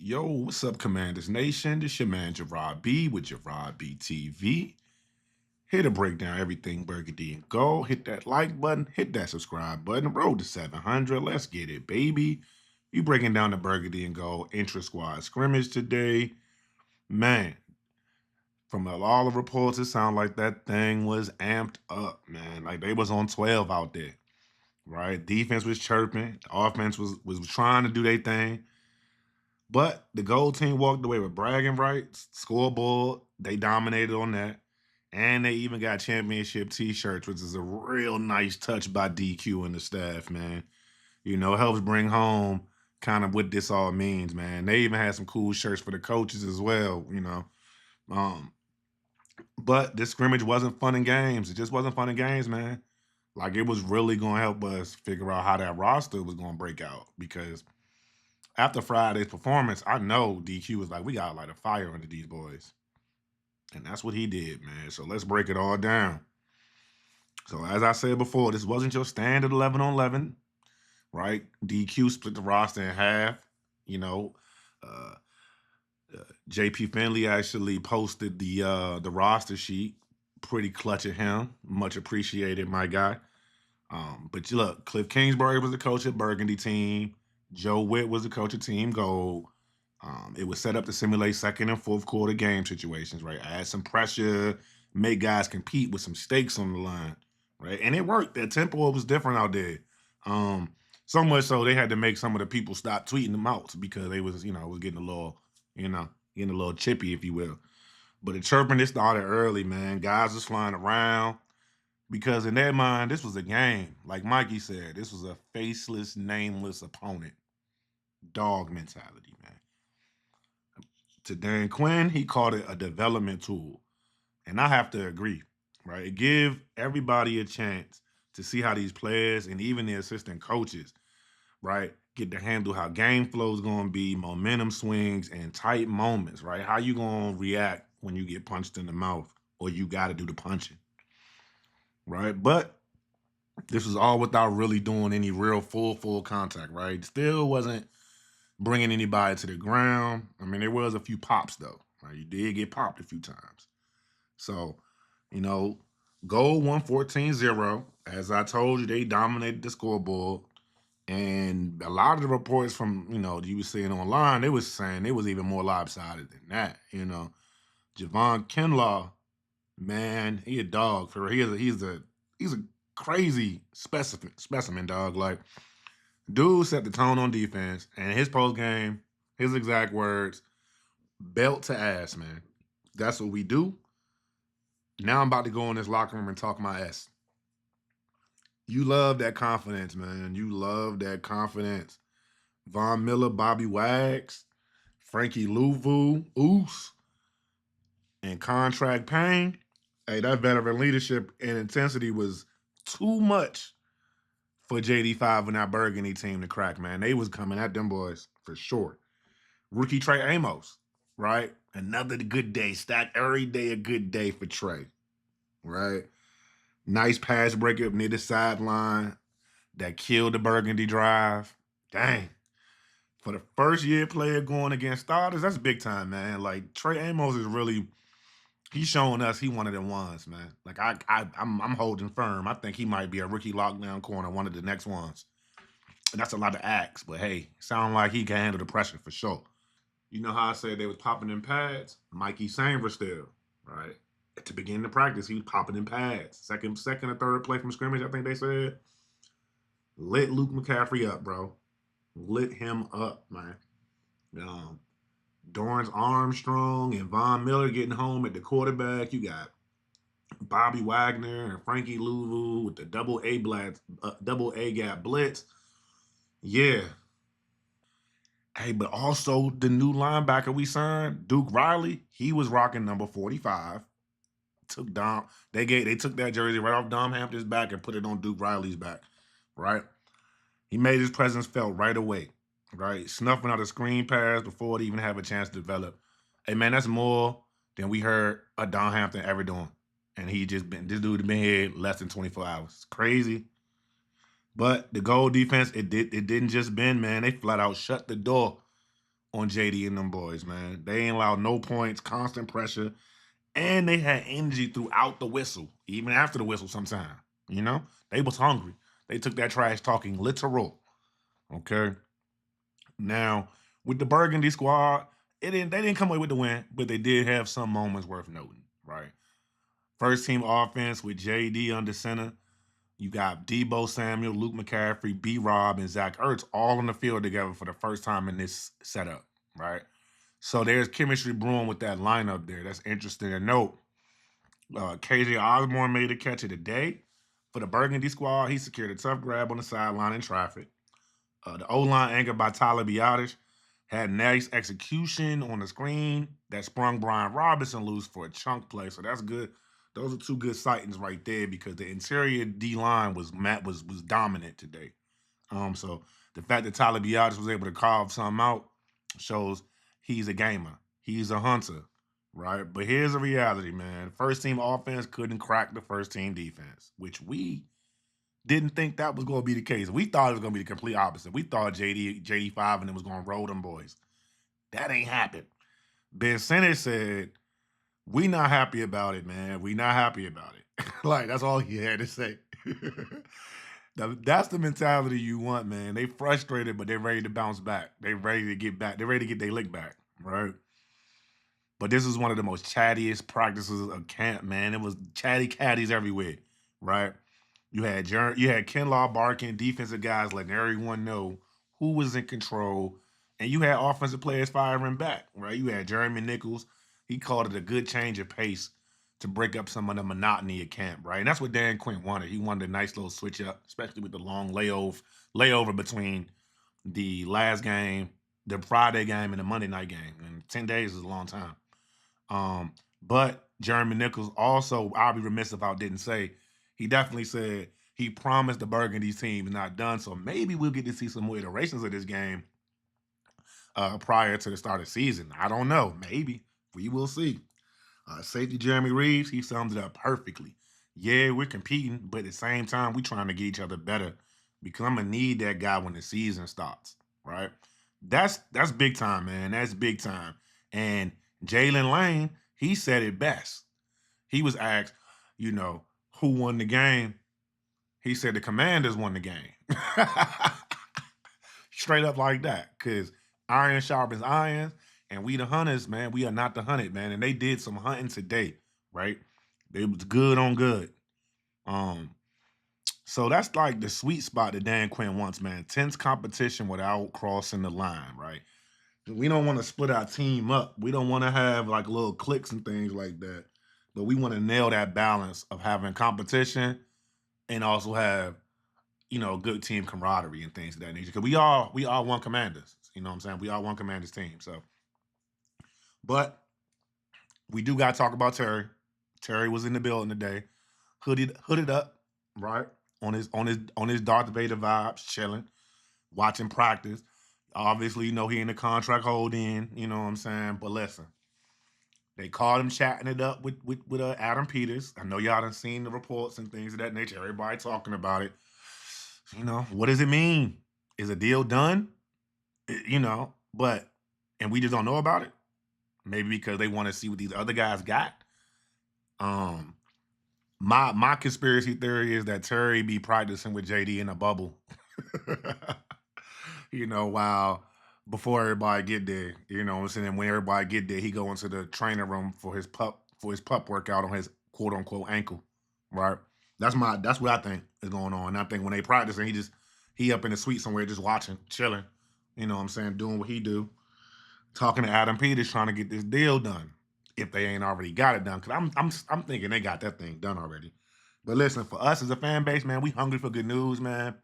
Yo, what's up, Commanders Nation? This your man, Gerard B with Gerard B TV. Here to break down everything Burgundy and Gold. Hit that like button, hit that subscribe button. Road to 700. Let's get it, baby. We breaking down the Burgundy and Gold intra-squad scrimmage today. Man, from all the reports, it sounded like that thing was amped up, man. Like they was on 12 out there, right? Defense was chirping. The offense was trying to do their thing. But the gold team walked away with bragging rights, scoreboard. They dominated on that. And they even got championship t-shirts, which is a real nice touch by DQ and the staff, man. You know, it helps bring home kind of what this all means, man. They even had some cool shirts for the coaches as well, you know. Um, but this scrimmage wasn't fun and games. It just wasn't fun and games, man. Like, it was really going to help us figure out how that roster was going to break out because after Friday's performance, I know DQ was like, we got to light a fire under these boys. And that's what he did, man. So let's break it all down. So as I said before, this wasn't your standard 11 on 11, right? DQ split the roster in half. You know, uh, JP Finley actually posted the roster sheet. Pretty clutch of him. Much appreciated, my guy. But look, Cliff Kingsbury was the coach of Burgundy team. Joe Witt was the coach of Team Gold. It was set up to simulate second and fourth quarter game situations, right? Add some pressure, make guys compete with some stakes on the line, right? And it worked. The tempo was different out there. So much so they had to make some of the people stop tweeting them out because they was, was getting a little, getting a little chippy, if you will. But the chirping, it started early, man. Guys was flying around because in their mind, this was a game. Like Mikey said, this was a faceless, nameless opponent. Dog mentality, man. To Dan Quinn, he called it a development tool. And I have to agree, right? It give everybody a chance to see how these players and even the assistant coaches, right, get to handle how game flow is going to be, momentum swings, and tight moments, right? How you going to react when you get punched in the mouth or you got to do the punching, right? But this was all without really doing any real full contact, right? Still wasn't bringing anybody to the ground. I mean, there was a few pops, though. Right? You did get popped a few times. So, goal won 14-0. As I told you, they dominated the scoreboard. And a lot of the reports from, you were seeing online, they was saying it was even more lopsided than that, Javon Kinlaw, man, he a dog. He's a crazy specimen, dog. Like, dude set the tone on defense, and his post game, his exact words, belt to ass, man. That's what we do. Now I'm about to go in this locker room and talk my ass. You love that confidence, man. You love that confidence. Von Miller, Bobby Wags, Frankie Luvu, Oos, and contract Payne. Hey, that veteran leadership and intensity was too much for JD5 and that Burgundy team to crack, man. They was coming at them boys for sure. Rookie Trey Amos, right? Another good day. Stack every day a good day for Trey, right? Nice pass breakup near the sideline that killed the Burgundy drive. Dang. For the first year player going against starters, that's big time, man. Like, Trey Amos is really, he's showing us he one of them ones, man. Like, I'm holding firm. I think he might be a rookie lockdown corner, one of the next ones. And that's a lot to ask, but hey, sound like he can handle the pressure for sure. You know how I said they was popping in pads? Mikey Sanger still, right? At the beginning of practice, he was popping in pads. Second or third play from scrimmage, I think they said. Lit Luke McCaffrey up, bro. Lit him up, man. Dorrance Armstrong and Von Miller getting home at the quarterback. You got Bobby Wagner and Frankie Luvu with the double A gap blitz. Yeah. Hey, but also the new linebacker we signed, Duke Riley, he was rocking number 45. They took that jersey right off Dom Hampton's back and put it on Duke Riley's back, right? He made his presence felt right away, right? Snuffing out a screen pass before it even have a chance to develop. Hey, man, that's more than we heard a Dom Hampton ever doing. And this dude been here less than 24 hours. It's crazy. But the goal defense, it didn't just bend, man. They flat out shut the door on JD and them boys, man. They ain't allowed no points, constant pressure, and they had energy throughout the whistle, even after the whistle sometime. You know? They was hungry. They took that trash talking literal. Okay. Now, with the Burgundy squad, they didn't come away with the win, but they did have some moments worth noting, right? First team offense with JD under center. You got Debo Samuel, Luke McCaffrey, B Rob, and Zach Ertz all on the field together for the first time in this setup, right? So there's chemistry brewing with that lineup there. That's interesting to note. KJ Osborne made a catch of the day for the Burgundy squad. He secured a tough grab on the sideline in traffic. The O-line anchored by Tyler Biotish had nice execution on the screen that sprung Brian Robinson loose for a chunk play. So that's good. Those are two good sightings right there because the interior D-line was dominant today. So the fact that Tyler Biotish was able to carve something out shows he's a gamer. He's a hunter, right? But here's the reality, man. First team offense couldn't crack the first team defense, which we didn't think that was going to be the case. We thought it was going to be the complete opposite. We thought JD5 and it was going to roll them boys. That ain't happened. Ben Sinnott said, we not happy about it, man. We not happy about it. Like, that's all he had to say. That's the mentality you want, man. They frustrated, but they're ready to bounce back. They're ready to get back. They're ready to get their lick back, right? But this is one of the most chattiest practices of camp, man. It was chatty caddies everywhere, right? You had Kinlaw barking, defensive guys letting everyone know who was in control, and you had offensive players firing back, right? You had Jeremy Nichols. He called it a good change of pace to break up some of the monotony of camp, right? And that's what Dan Quinn wanted. He wanted a nice little switch up, especially with the long layover between the last game, the Friday game, and the Monday night game. And 10 days is a long time. But Jeremy Nichols also, I'll be remiss if I didn't say, he definitely said he promised the Burgundy team is not done. So maybe we'll get to see some more iterations of this game prior to the start of the season. I don't know. Maybe. We will see. Safety Jeremy Reeves, he summed it up perfectly. Yeah, we're competing, but at the same time, we're trying to get each other better because I'm going to need that guy when the season starts, right? That's big time, man. That's big time. And Jalen Lane, he said it best. He was asked, who won the game? He said the Commanders won the game. Straight up like that. Because iron sharpens iron, and we the hunters, man. We are not the hunted, man. And they did some hunting today, right? It was good on good. So that's like the sweet spot that Dan Quinn wants, man. Tense competition without crossing the line, right? We don't want to split our team up. We don't want to have like little cliques and things like that. But we want to nail that balance of having competition and also have, good team camaraderie and things of that nature. Because we all one Commanders. You know what I'm saying? We all one Commanders team. So, but we do got to talk about Terry. Terry was in the building today, hooded up, right? On his Darth Vader vibes, chilling, watching practice. Obviously, he in the contract hold in, you know what I'm saying? But listen, they called him chatting it up with Adam Peters. I know y'all done seen the reports and things of that nature. Everybody talking about it. What does it mean? Is a deal done? And we just don't know about it. Maybe because they want to see what these other guys got. My conspiracy theory is that Terry be practicing with JD in a bubble. While before everybody get there, I'm saying when everybody get there, he go into the training room for his pup workout on his quote unquote ankle, right? That's what I think is going on. And I think when they practicing, he up in the suite somewhere just watching, chilling, doing what he do, talking to Adam Peters, trying to get this deal done. If they ain't already got it done, because I'm thinking they got that thing done already. But listen, for us as a fan base, man, we hungry for good news, man.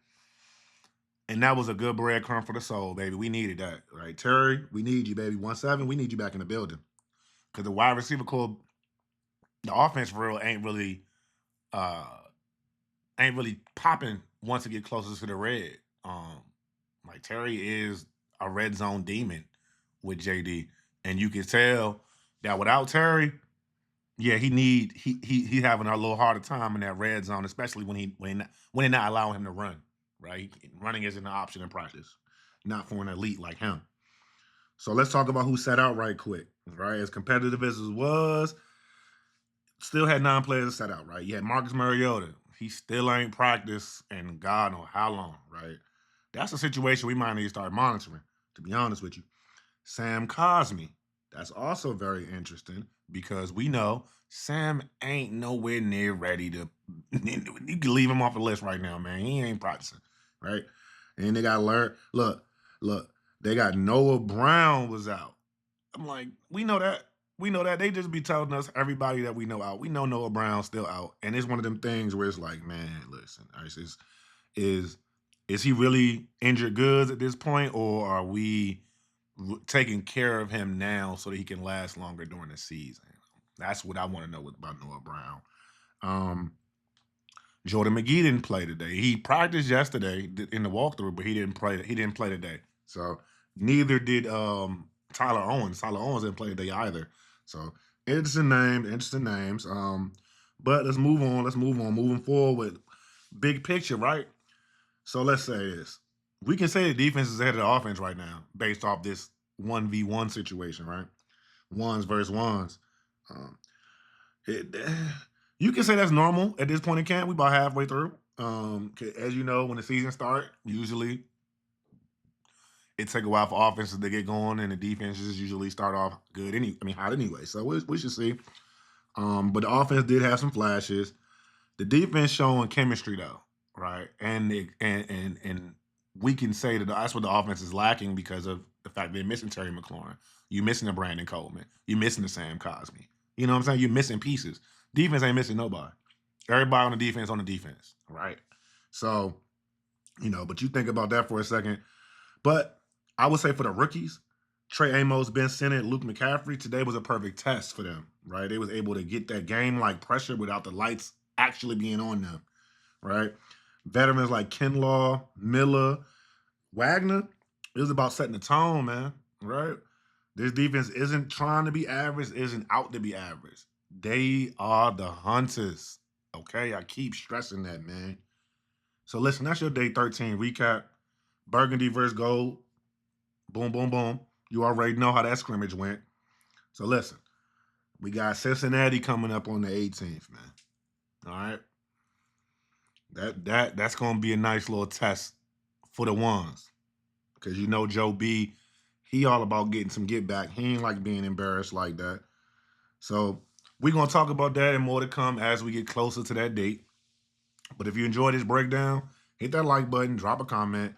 And that was a good breadcrumb for the soul, baby. We needed that, right? Terry, we need you, baby. 1-7, we need you back in the building. Because the wide receiver core, the offense for real ain't really popping once it get closer to the red. Like Terry is a red zone demon with JD. And you can tell that without Terry, yeah, he having a little harder time in that red zone, especially when they're not allowing him to run. Right, running isn't an option in practice, not for an elite like him. So let's talk about who sat out right quick, right? As competitive as it was, still had 9 players that sat out, right? You had Marcus Mariota. He still ain't practiced and God knows how long, right? That's a situation we might need to start monitoring, to be honest with you. Sam Cosmi. That's also very interesting because we know Sam ain't nowhere near ready to. You can leave him off the list right now, man. He ain't practicing, right? And they got to learn. Look. They got Noah Brown was out. I'm like, we know that. We know that. They just be telling us everybody that we know out. We know Noah Brown's still out, and it's one of them things where it's like, man, listen, is is he really injured goods at this point, or are we taking care of him now so that he can last longer during the season? That's what I want to know about Noah Brown. Um, Jordan McGee didn't play today. He practiced yesterday in the walkthrough, but he didn't play. He didn't play today. So neither did Tyler Owens. Tyler Owens didn't play today either. So interesting names. But let's move on. Moving forward, big picture, right? So let's say this: we can say the defense is ahead of the offense right now, based off this 1v1 situation, right? Ones versus ones. Um, it, you can say that's normal at this point in camp. We about halfway through. As you know, when the season starts, usually it take a while for offenses to get going, and the defenses usually start off good. Hot anyway. So we should see. But the offense did have some flashes. The defense showing chemistry though, right? And we can say that that's what the offense is lacking because of the fact they're missing Terry McLaurin. You're missing the Brandon Coleman. You're missing the Sam Cosmi. You know what I'm saying? You're missing pieces. Defense ain't missing nobody. Everybody on the defense, right? So, but you think about that for a second. But I would say for the rookies, Trey Amos, Ben Sinnott, Luke McCaffrey, today was a perfect test for them, right? They was able to get that game-like pressure without the lights actually being on them, right? Veterans like Kinlaw, Miller, Wagner, it was about setting the tone, man, right? This defense isn't trying to be average, isn't out to be average. They are the hunters, okay? I keep stressing that, man. So listen, that's your day 13 recap. Burgundy versus Gold. Boom, boom, boom. You already know how that scrimmage went. So listen, we got Cincinnati coming up on the 18th, man. All right. That's gonna be a nice little test for the ones. Cause Joe B, he all about getting some get back. He ain't like being embarrassed like that. So we're gonna talk about that and more to come as we get closer to that date. But if you enjoyed this breakdown, hit that like button, drop a comment.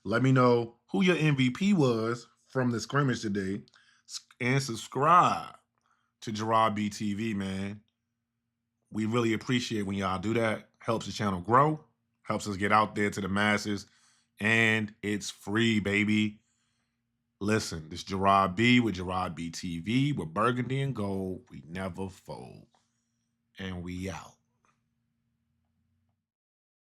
Let me know who your MVP was from the scrimmage today. And subscribe to Gerard BTV, man. We really appreciate when y'all do that. Helps the channel grow, helps us get out there to the masses, and it's free, baby. Listen, this Gerard B with Gerard BTV with Burgundy and Gold. We never fold. And we out.